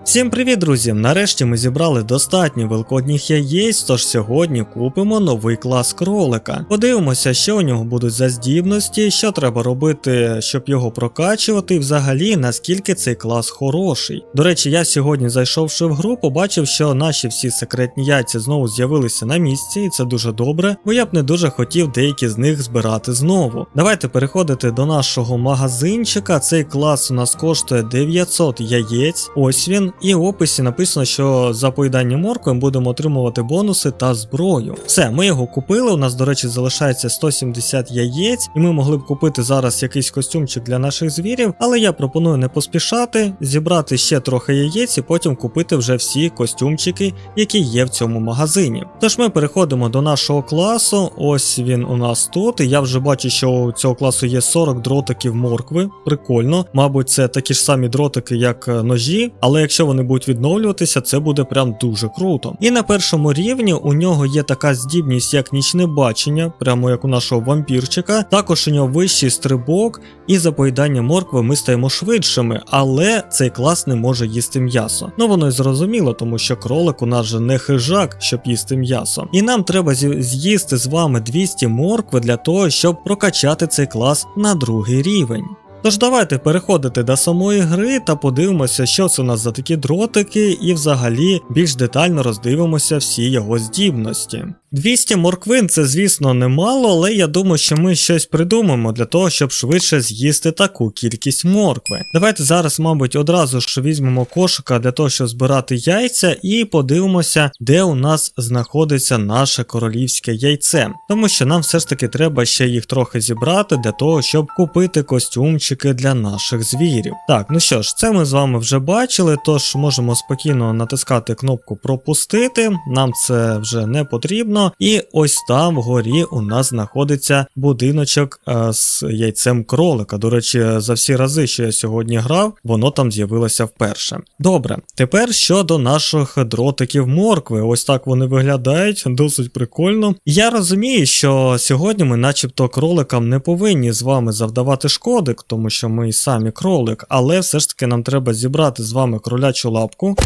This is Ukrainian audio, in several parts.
Всім привіт, друзі! Нарешті ми зібрали достатньо великодніх яєць, тож сьогодні купимо новий клас кролика. Подивимося, що у нього будуть за здібності, що треба робити, щоб його прокачувати, і взагалі наскільки цей клас хороший. До речі, я сьогодні, зайшовши в гру, побачив, що наші всі секретні яйця знову з'явилися на місці, і це дуже добре, бо я б не дуже хотів деякі з них збирати знову. Давайте переходити до нашого магазинчика. Цей клас у нас коштує 900 яєць, ось він. І в описі написано, що за поїдання моркви ми будемо отримувати бонуси та зброю. Все, ми його купили, у нас, до речі, залишається 170 яєць, і ми могли б купити зараз якийсь костюмчик для наших звірів, але я пропоную не поспішати, зібрати ще трохи яєць і потім купити вже всі костюмчики, які є в цьому магазині. Тож ми переходимо до нашого класу, ось він у нас тут, і я вже бачу, що у цього класу є 40 дротиків моркви, прикольно, мабуть це такі ж самі дротики, як ножі, але якщо вони будуть відновлюватися, це буде прям дуже круто. І на першому рівні у нього є така здібність, як нічне бачення, прямо як у нашого вампірчика. Також у нього вищий стрибок, і за поїдання моркви ми стаємо швидшими, але цей клас не може їсти м'ясо. Ну воно й зрозуміло, тому що кролик у нас же не хижак, щоб їсти м'ясо. І нам треба з'їсти з вами 200 моркви для того, щоб прокачати цей клас на другий рівень. Тож давайте переходити до самої гри та подивимося, що це у нас за такі дротики, і взагалі більш детально роздивимося всі його здібності. 200 морквин це, звісно, немало, але я думаю, що ми щось придумаємо для того, щоб швидше з'їсти таку кількість моркви. Давайте зараз, мабуть, одразу ж візьмемо кошика для того, щоб збирати яйця, і подивимося, де у нас знаходиться наше королівське яйце. Тому що нам все ж таки треба ще їх трохи зібрати для того, щоб купити костюмчики для наших звірів. Так, ну що ж, це ми з вами вже бачили, тож можемо спокійно натискати кнопку пропустити, нам це вже не потрібно. І ось там вгорі у нас знаходиться будиночок з яйцем кролика. До речі, за всі рази, що я сьогодні грав, воно там з'явилося вперше. Добре, тепер щодо наших дротиків моркви. Ось так вони виглядають, досить прикольно. Я розумію, що сьогодні ми начебто кроликам не повинні з вами завдавати шкоди, тому що ми і самі кролик, але все ж таки нам треба зібрати з вами кролячу лапку.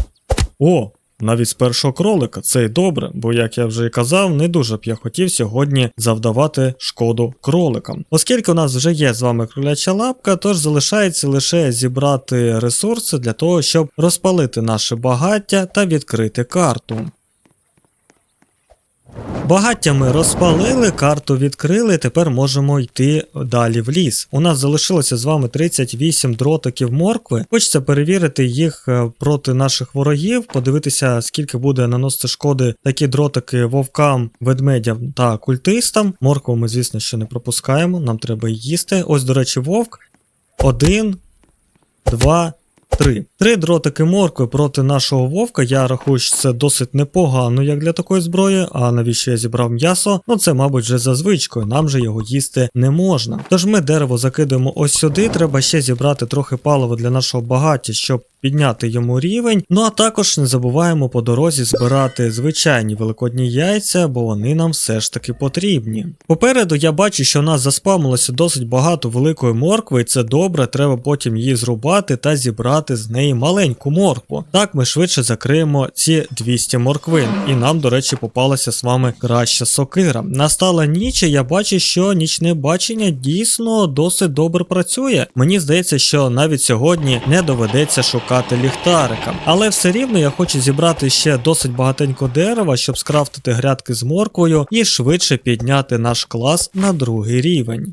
О! Навіть з першого кролика, це й добре, бо, як я вже і казав, не дуже б я хотів сьогодні завдавати шкоду кроликам. Оскільки у нас вже є з вами кроляча лапка, тож залишається лише зібрати ресурси для того, щоб розпалити наше багаття та відкрити карту. Багаття ми розпалили, карту відкрили, тепер можемо йти далі в ліс. У нас залишилося з вами 38 дротиків моркви. Хочеться перевірити їх проти наших ворогів, подивитися, скільки буде наносити шкоди такі дротики вовкам, ведмедям та культистам. Моркву ми, звісно, що не пропускаємо, нам треба її їсти. Ось, до речі, вовк. 1, 2, 3. 3 дротики моркви проти нашого вовка. Я рахую, що це досить непогано, як для такої зброї. А навіщо я зібрав м'ясо? Ну це, мабуть, вже за звичкою, нам же його їсти не можна. Тож ми дерево закидуємо ось сюди, треба ще зібрати трохи палива для нашого багаття, щоб підняти йому рівень. Ну а також не забуваємо по дорозі збирати звичайні великодні яйця, бо вони нам все ж таки потрібні. Попереду я бачу, що у нас заспамилося досить багато великої моркви, і це добре, треба потім її зрубати та зібрати з неї маленьку моркву. Так ми швидше закриємо ці 200 морквин. І нам, до речі, попалася з вами краща сокира. Настала ніч, і я бачу, що нічне бачення дійсно досить добре працює. Мені здається, що навіть сьогодні не доведеться шукати ліхтарика. Але все рівно я хочу зібрати ще досить багатенько дерева, щоб скрафтити грядки з морквою і швидше підняти наш клас на другий рівень.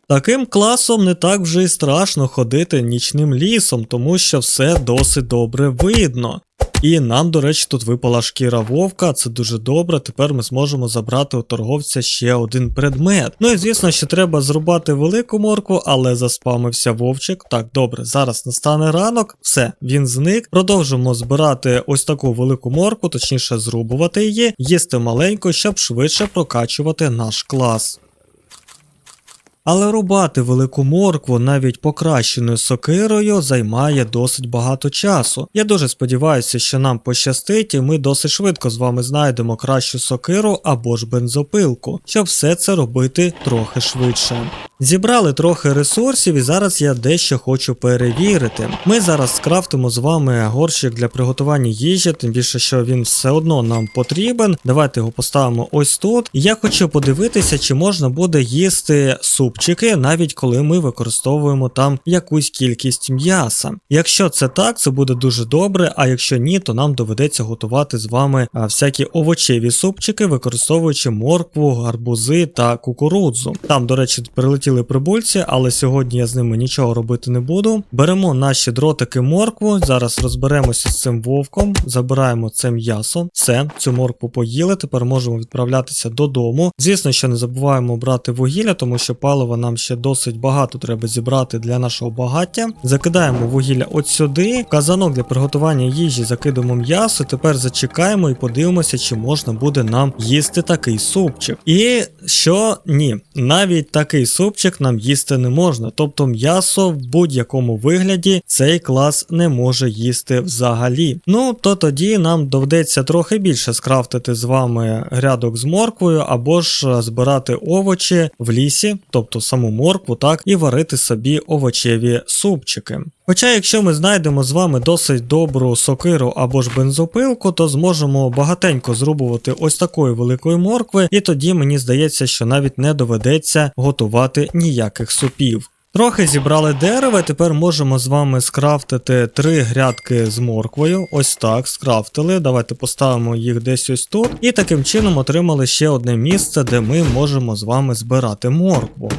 Таким класом не так вже й страшно ходити нічним лісом, тому що все досить добре видно. І нам, до речі, тут випала шкіра вовка, це дуже добре, тепер ми зможемо забрати у торговця ще один предмет. Ну і звісно, що треба зрубати велику моркву, але заспамився вовчик. Так, добре, зараз настане ранок, все, він зник. Продовжимо збирати ось таку велику моркву, точніше зрубувати її, їсти маленьку, щоб швидше прокачувати наш клас. Але рубати велику моркву навіть покращеною сокирою займає досить багато часу. Я дуже сподіваюся, що нам пощастить і ми досить швидко з вами знайдемо кращу сокиру або ж бензопилку, щоб все це робити трохи швидше. Зібрали трохи ресурсів і зараз я дещо хочу перевірити. Ми зараз скрафтимо з вами горщик для приготування їжі, тим більше, що він все одно нам потрібен. Давайте його поставимо ось тут. Я хочу подивитися, чи можна буде їсти супчики, навіть коли ми використовуємо там якусь кількість м'яса. Якщо це так, це буде дуже добре, а якщо ні, то нам доведеться готувати з вами всякі овочеві супчики, використовуючи моркву, гарбузи та кукурудзу. Там, до речі, прилетіли прибульці, але сьогодні я з ними нічого робити не буду. Беремо наші дротики моркву, зараз розберемося з цим вовком, забираємо це м'ясо. Все, цю моркву поїли, тепер можемо відправлятися додому. Звісно, що не забуваємо брати вугілля, тому що палива нам ще досить багато треба зібрати для нашого багаття. Закидаємо вугілля от сюди, в казанок для приготування їжі закидуємо м'ясо, тепер зачекаємо і подивимося, чи можна буде нам їсти такий супчик. І що? Ні, навіть такий супчик нам їсти не можна, тобто м'ясо в будь-якому вигляді цей клас не може їсти взагалі. Ну, то тоді нам доведеться трохи більше скрафтити з вами грядок з морквою, або ж збирати овочі в лісі, тобто саму моркву, так, і варити собі овочеві супчики. Хоча, якщо ми знайдемо з вами досить добру сокиру або ж бензопилку, то зможемо багатенько зрубувати ось такої великої моркви, і тоді мені здається, що навіть не доведеться готувати ніяких супів. Трохи зібрали дерева, тепер можемо з вами скрафтити 3 грядки з морквою. Ось так, скрафтили. Давайте поставимо їх десь ось тут. І таким чином отримали ще одне місце, де ми можемо з вами збирати моркву.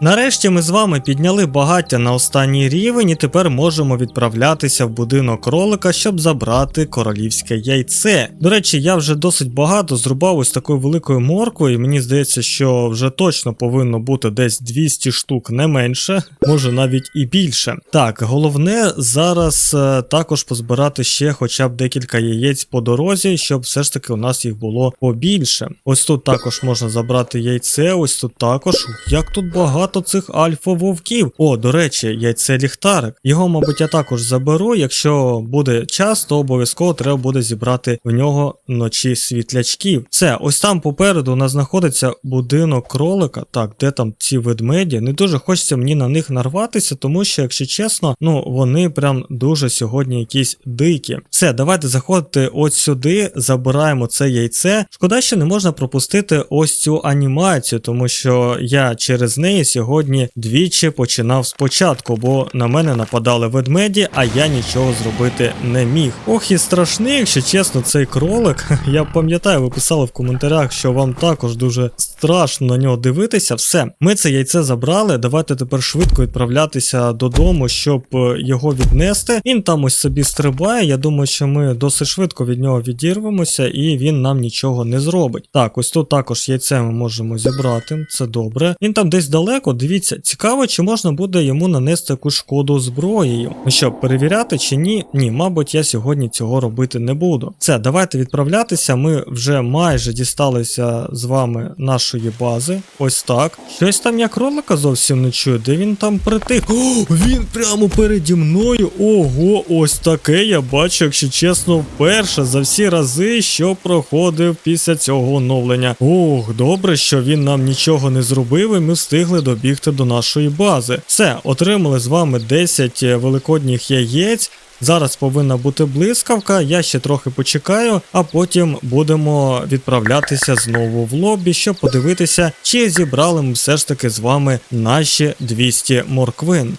Нарешті ми з вами підняли багаття на останній рівень і тепер можемо відправлятися в будинок кролика, щоб забрати королівське яйце. До речі, я вже досить багато зрубав ось такою великою морквою, і мені здається, що вже точно повинно бути десь 200 штук, не менше, може навіть і більше. Так, головне зараз також позбирати ще хоча б декілька яєць по дорозі, щоб все ж таки у нас їх було побільше. Ось тут також можна забрати яйце, ось тут також. Як тут багато цих альфа-вовків. О, до речі, яйце-ліхтарик. Його, мабуть, я також заберу. Якщо буде час, то обов'язково треба буде зібрати в нього вночі світлячків. Все, ось там попереду у нас знаходиться будинок кролика. Так, де там ці ведмеді? Не дуже хочеться мені на них нарватися, тому що, якщо чесно, ну, вони прям дуже сьогодні якісь дикі. Все, давайте заходити ось сюди, забираємо це яйце. Шкода, що не можна пропустити ось цю анімацію, тому що я через неї сьогодні двічі починав спочатку, бо на мене нападали ведмеді, а я нічого зробити не міг. Ох і страшний, якщо чесно, цей кролик. Я пам'ятаю, ви писали в коментарях, що вам також дуже страшно на нього дивитися. Все, ми це яйце забрали, давайте тепер швидко відправлятися додому, щоб його віднести. Він там ось собі стрибає, я думаю, що ми досить швидко від нього відірвемося і він нам нічого не зробить. Так, ось тут також яйце ми можемо зібрати, це добре. Він там десь далеко, дивіться, цікаво, чи можна буде йому нанести якусь шкоду зброєю. Ну що, перевіряти чи ні? Ні, мабуть, я сьогодні цього робити не буду. Все, давайте відправлятися, ми вже майже дісталися з вами нашої бази. Ось так. Щось там я кролика зовсім не чую, де він там притих? О, він прямо переді мною. Ого, ось таке я бачу, якщо чесно, вперше за всі рази, що проходив після цього оновлення. Ох, добре, що він нам нічого не зробив і ми встигли добігти до нашої бази. Все, отримали з вами 10 великодніх яєць. Зараз повинна бути блискавка, я ще трохи почекаю, а потім будемо відправлятися знову в лобі, щоб подивитися, чи зібрали ми все ж таки з вами наші 200 морквин.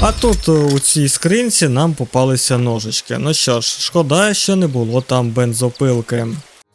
А тут у цій скринці нам попалися ножички. Ну що ж, шкода, що не було там бензопилки.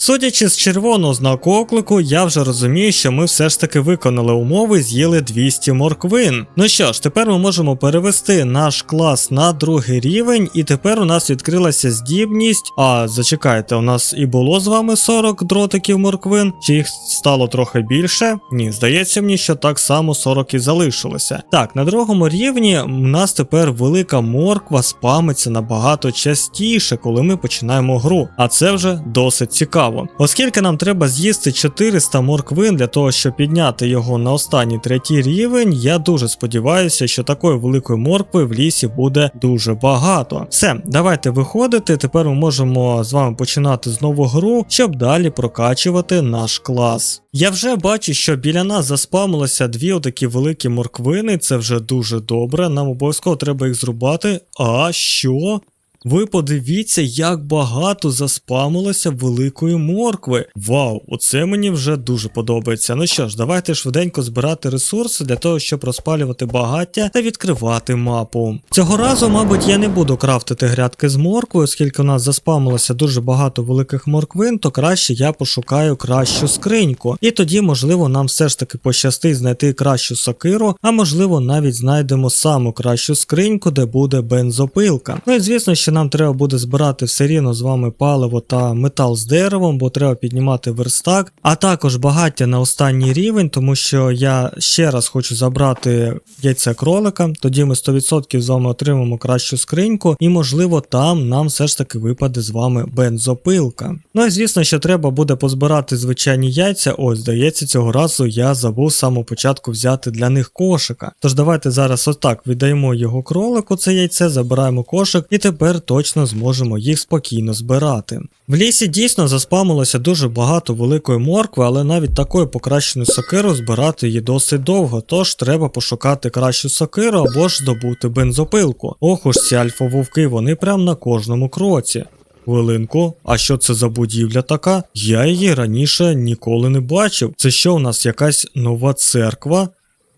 Судячи з червоного знаку оклику, я вже розумію, що ми все ж таки виконали умови, з'їли 200 морквин. Ну що ж, тепер ми можемо перевести наш клас на другий рівень, і тепер у нас відкрилася здібність. А, зачекайте, у нас і було з вами 40 дротиків морквин, чи їх стало трохи більше? Ні, здається мені, що так само 40 і залишилося. Так, на другому рівні у нас тепер велика морква спамиться набагато частіше, коли ми починаємо гру. А це вже досить цікаво. цікаво. Оскільки нам треба з'їсти 400 морквин для того, щоб підняти його на останній 3-й рівень, я дуже сподіваюся, що такої великої моркви в лісі буде дуже багато. Все, давайте виходити, тепер ми можемо з вами починати знову гру, щоб далі прокачувати наш клас. Я вже бачу, що біля нас заспамилося 2 отакі великі морквини, це вже дуже добре, нам обов'язково треба їх зрубати. А що? Ви подивіться, як багато заспамилося великої моркви. Вау, оце мені вже дуже подобається. Ну що ж, давайте швиденько збирати ресурси для того, щоб розпалювати багаття та відкривати мапу. Цього разу, мабуть, я не буду крафтити грядки з морквою, оскільки у нас заспамилося дуже багато великих морквин, то краще я пошукаю кращу скриньку. І тоді, можливо, нам все ж таки пощастить знайти кращу сокиру, а можливо навіть знайдемо саму кращу скриньку, де буде бензопилка. Ну і звісно, що нам треба буде збирати все рівно з вами паливо та метал з деревом, бо треба піднімати верстак, а також багаття на останній рівень, тому що я ще раз хочу забрати яйце кролика, тоді ми 100% з вами отримаємо кращу скриньку і можливо там нам все ж таки випаде з вами бензопилка. Ну і звісно, що треба буде позбирати звичайні яйця, ось здається цього разу я забув з самого початку взяти для них кошика. Тож давайте зараз отак віддаємо його кролику це яйце, забираємо кошик і тепер точно зможемо їх спокійно збирати. В лісі дійсно заспамилося дуже багато великої моркви, але навіть такою покращеною сокирою збирати її досить довго, тож треба пошукати кращу сокиру або ж здобути бензопилку. Ох уж ці альфа-вовки, вони прям на кожному кроці. Хвилинку, а що це за будівля така? Я її раніше ніколи не бачив. Це що у нас якась нова церква?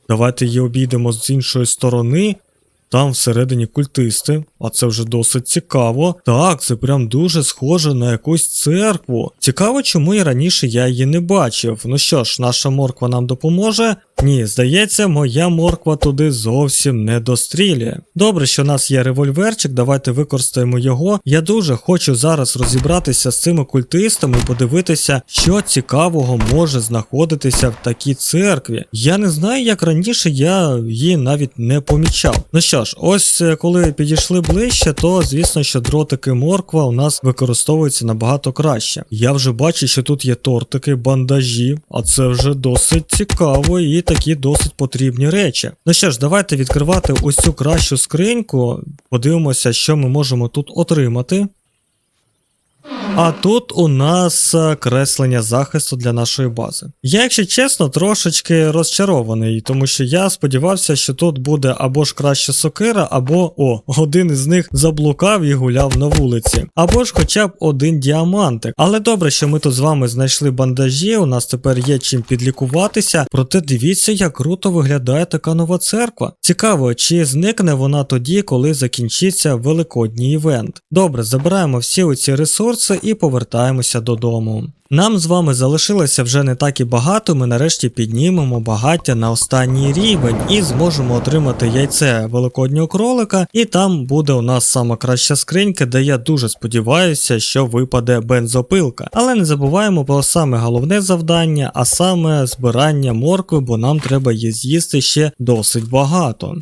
Давайте її обійдемо з іншої сторони. Там всередині культисти, а це вже досить цікаво. Так, це прям дуже схоже на якусь церкву. Цікаво, чому і раніше я її не бачив. Ну що ж, наша морква нам допоможе? Ні, здається, моя морква туди зовсім не дострілює. Добре, що у нас є револьверчик, давайте використаємо його. Я дуже хочу зараз розібратися з цими культистами і подивитися, що цікавого може знаходитися в такій церкві. Я не знаю, як раніше я її навіть не помічав. Ну що ж, ось коли підійшли ближче, то звісно, що дротики морква у нас використовуються набагато краще. Я вже бачу, що тут є тортики, бандажі, а це вже досить цікаво і такі досить потрібні речі. Ну що ж, давайте відкривати ось цю кращу скриньку, подивимося, що ми можемо тут отримати. А тут у нас креслення захисту для нашої бази. Я, якщо чесно, трошечки розчарований, тому що я сподівався, що тут буде або ж краща сокира, або, один із них заблукав і гуляв на вулиці. Або ж хоча б один діамантик. Але добре, що ми тут з вами знайшли бандажі, у нас тепер є чим підлікуватися, проте дивіться, як круто виглядає така нова церква. Цікаво, чи зникне вона тоді, коли закінчиться великодній івент. Добре, забираємо всі оці ресурси і повертаємося додому. Нам з вами залишилося вже не так і багато, ми нарешті піднімемо багаття на останній рівень і зможемо отримати яйце великоднього кролика, і там буде у нас сама краща скринька, де я дуже сподіваюся, що випаде бензопилка. Але не забуваємо про саме головне завдання, а саме збирання моркви, бо нам треба її з'їсти ще досить багато.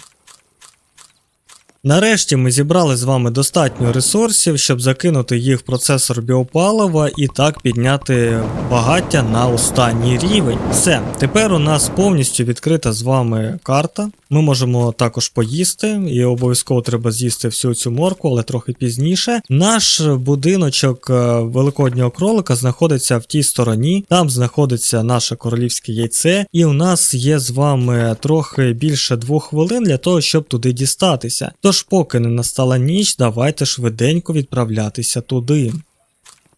Нарешті ми зібрали з вами достатньо ресурсів, щоб закинути їх в процесор біопалива і так підняти багаття на останній рівень. Все, тепер у нас повністю відкрита з вами карта. Ми можемо також поїсти, і обов'язково треба з'їсти всю цю моркву, але трохи пізніше. Наш будиночок великоднього кролика знаходиться в тій стороні, там знаходиться наше королівське яйце, і у нас є з вами трохи більше 2 хвилин для того, щоб туди дістатися. Тож поки не настала ніч, давайте швиденько відправлятися туди.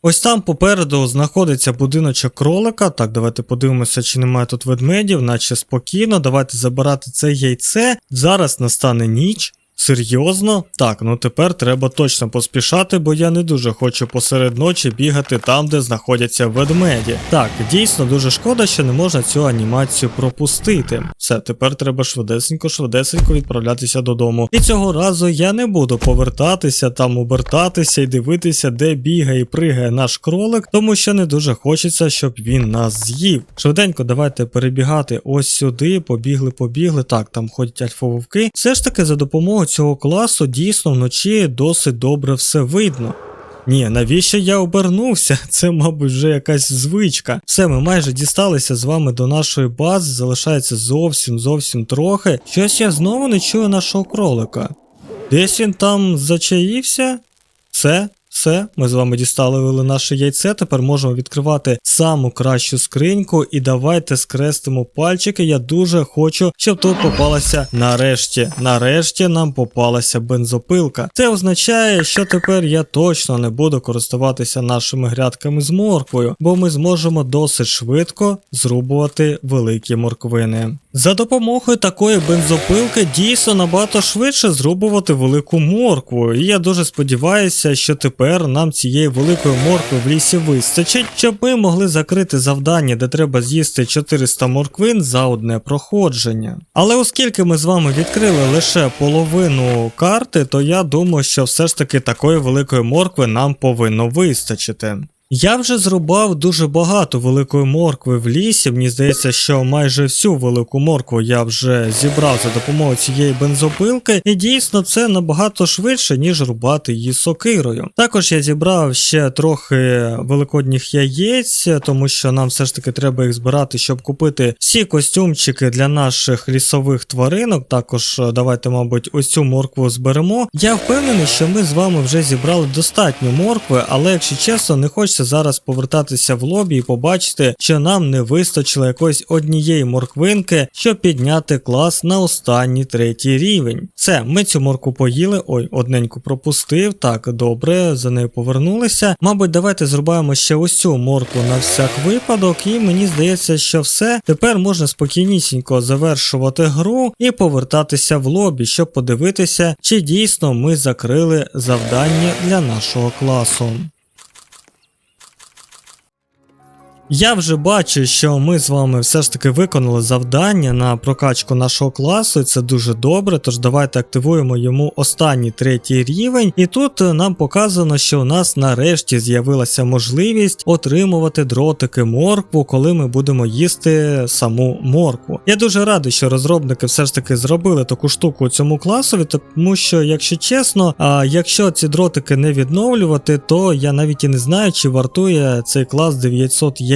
Ось там попереду знаходиться будиночок кролика. Так, давайте подивимося, чи немає тут ведмедів, наче спокійно. Давайте забирати це яйце. Зараз настане ніч. Серйозно? Так, ну тепер треба точно поспішати, бо я не дуже хочу посеред ночі бігати там, де знаходяться ведмеді. Так, дійсно дуже шкода, що не можна цю анімацію пропустити. Все, тепер треба швидесенько відправлятися додому. І цього разу я не буду повертатися, там обертатися і дивитися, де бігає і пригає наш кролик, тому що не дуже хочеться, щоб він нас з'їв. Швиденько давайте перебігати ось сюди, побігли. Так, там ходять альфа-вовки. Все ж таки за допомогою цього класу дійсно вночі досить добре все видно. Ні, навіщо я обернувся? Це, мабуть, вже якась звичка. Все, ми майже дісталися з вами до нашої бази, залишається зовсім трохи. Щось я знову не чую нашого кролика. Десь він там зачаївся? Все, ми з вами дістали наше яйце, тепер можемо відкривати саму кращу скриньку і давайте скрестимо пальчики. Я дуже хочу, щоб тут попалася нарешті нам попалася бензопилка. Це означає, що тепер я точно не буду користуватися нашими грядками з морквою, бо ми зможемо досить швидко зрубувати великі морквини. За допомогою такої бензопилки дійсно набагато швидше зрубувати велику моркву, і я дуже сподіваюся, що тепер нам цієї великої моркви в лісі вистачить, щоб ми могли закрити завдання, де треба з'їсти 400 морквин за одне проходження. Але оскільки ми з вами відкрили лише половину карти, то я думаю, що все ж таки такої великої моркви нам повинно вистачити. Я вже зрубав дуже багато великої моркви в лісі, мені здається, що майже всю велику моркву я вже зібрав за допомогою цієї бензопилки, і дійсно це набагато швидше, ніж рубати її сокирою. Також я зібрав ще трохи великодніх яєць, тому що нам все ж таки треба їх збирати, щоб купити всі костюмчики для наших лісових тваринок. Також давайте, мабуть, ось цю моркву зберемо. Я впевнений, що ми з вами вже зібрали достатньо моркви, але якщо чесно, не хочеться зараз повертатися в лобі і побачити, що нам не вистачило якоїсь однієї морквинки, щоб підняти клас на останній 3-й рівень. Все, ми цю моркву поїли, ой, одненьку пропустив, так, добре, за нею повернулися. Мабуть, давайте зрубаємо ще ось цю моркву на всяк випадок, і мені здається, що все, тепер можна спокійнісінько завершувати гру і повертатися в лобі, щоб подивитися, чи дійсно ми закрили завдання для нашого класу. Я вже бачу, що ми з вами все ж таки виконали завдання на прокачку нашого класу, і це дуже добре, тож давайте активуємо йому останній 3-й рівень. І тут нам показано, що у нас нарешті з'явилася можливість отримувати дротики моркву, коли ми будемо їсти саму моркву. Я дуже радий, що розробники все ж таки зробили таку штуку у цьому класові, тому що, якщо чесно, якщо ці дротики не відновлювати, то я навіть і не знаю, чи вартує цей клас 900 яєць.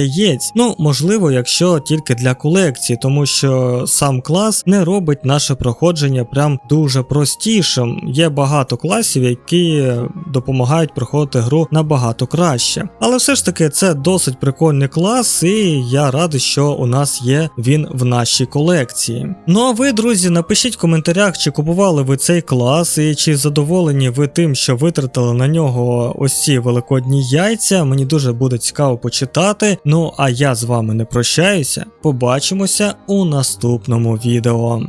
Ну, можливо, якщо тільки для колекції, тому що сам клас не робить наше проходження прям дуже простішим. Є багато класів, які допомагають проходити гру набагато краще. Але все ж таки це досить прикольний клас, і я радий, що у нас є він в нашій колекції. Ну а ви, друзі, напишіть в коментарях, чи купували ви цей клас, і чи задоволені ви тим, що витратили на нього ось ці великодні яйця. Мені дуже буде цікаво почитати. Ну, а я з вами не прощаюся. Побачимося у наступному відео.